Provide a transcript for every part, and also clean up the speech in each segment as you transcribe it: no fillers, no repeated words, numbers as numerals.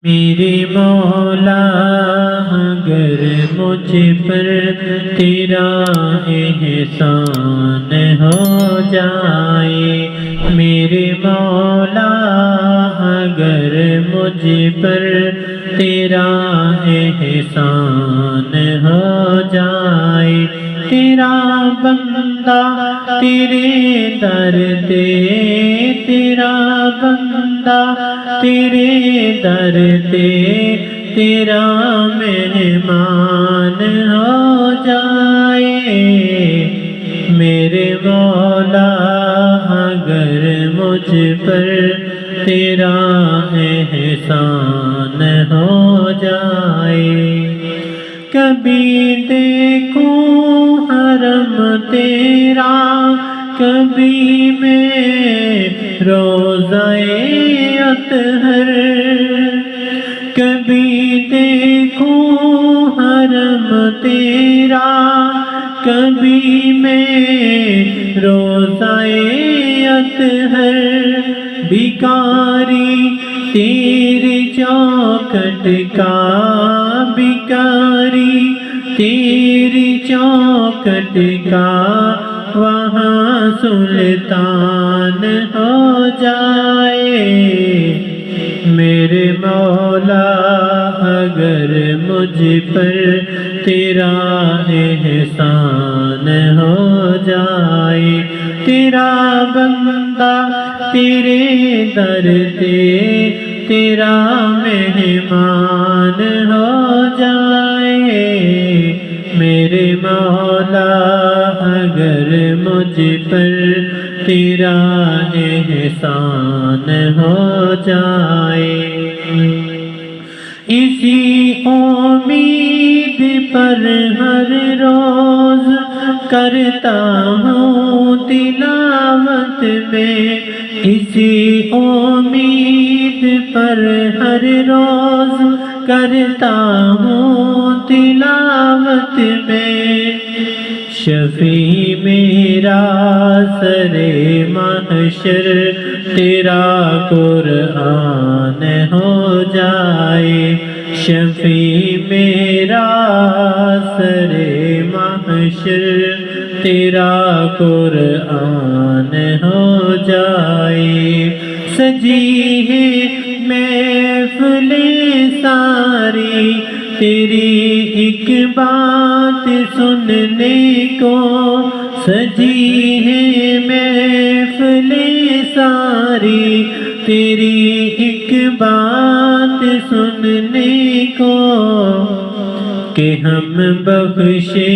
میرے مولا اگر مجھ پر تیرا احسان ہو جائے، میرے مولا اگر مجھ پر تیرا احسان ہو جائے، تیرا بندہ تیرے در دے، تیرا بندہ تیرے در دے، تیرا مہمان ہو جائے، میرے مولا اگر مجھ پر تیرا احسان ہو جائے۔ کبھی دیکھوں حرم تیرا، کبھی میں روضہ اطہر، کبھی دیکھوں حرم تیرا، کبھی میں روضہ اطہر، بھکاری تیری چوکھٹ کا، بھکاری تیری چوکھٹ کا، وہاں سلطان ہو جائے، میرے مولا اگر مجھ پر تیرا احسان ہو جائے، تیرا بندہ تیرے در دے، تیرا مہمان ہو جائے، میرے مولا اگر مجھ پر تیرا احسان ہو جائے۔ اسی امید پر ہر روز کرتا ہوں تلاوت میں، اسی امید پر ہر روز کرتا ہوں تلاوت میں، شفیع میرا سرے محشر تیرا قرآن ہو جائے، شفیع میرا سرے محشر تیرا قرآن ہو جائے، سجی ہے محفل ساری تیری ایک بات سننے کو، سجی ہے محفل ساری تیری ایک بات سننے کو، کہ ہم بخشے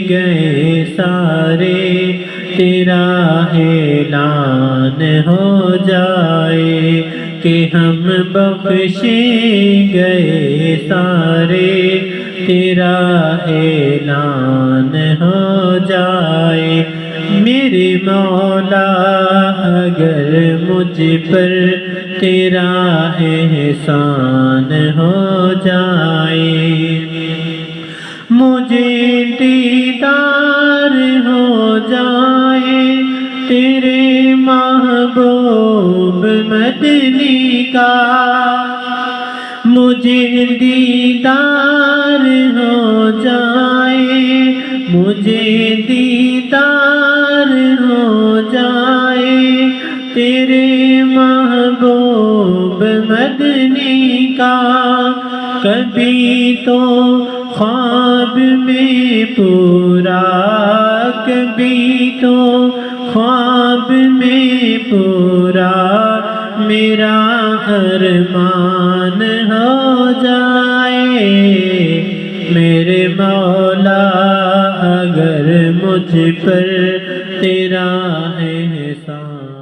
گئے سارے تیرا اعلان ہو جائے، کہ ہم بخشے گئے سارے تیرا اعلان ہو جائے، میرے مولا اگر مجھ پر تیرا احسان ہو جائے، مجھے دیدار ہو جائے تیرے محبوب مدنی کا، مجھے دیدار ہو جائے، مجھے دیدار ہو جائے تیرے محبوب مدنی کا، کبھی تو خواب میں پورا، کبھی تو خواب میں پورا میرا ارمان ہو جائے، میرے مولا اگر مجھ پر تیرا احسان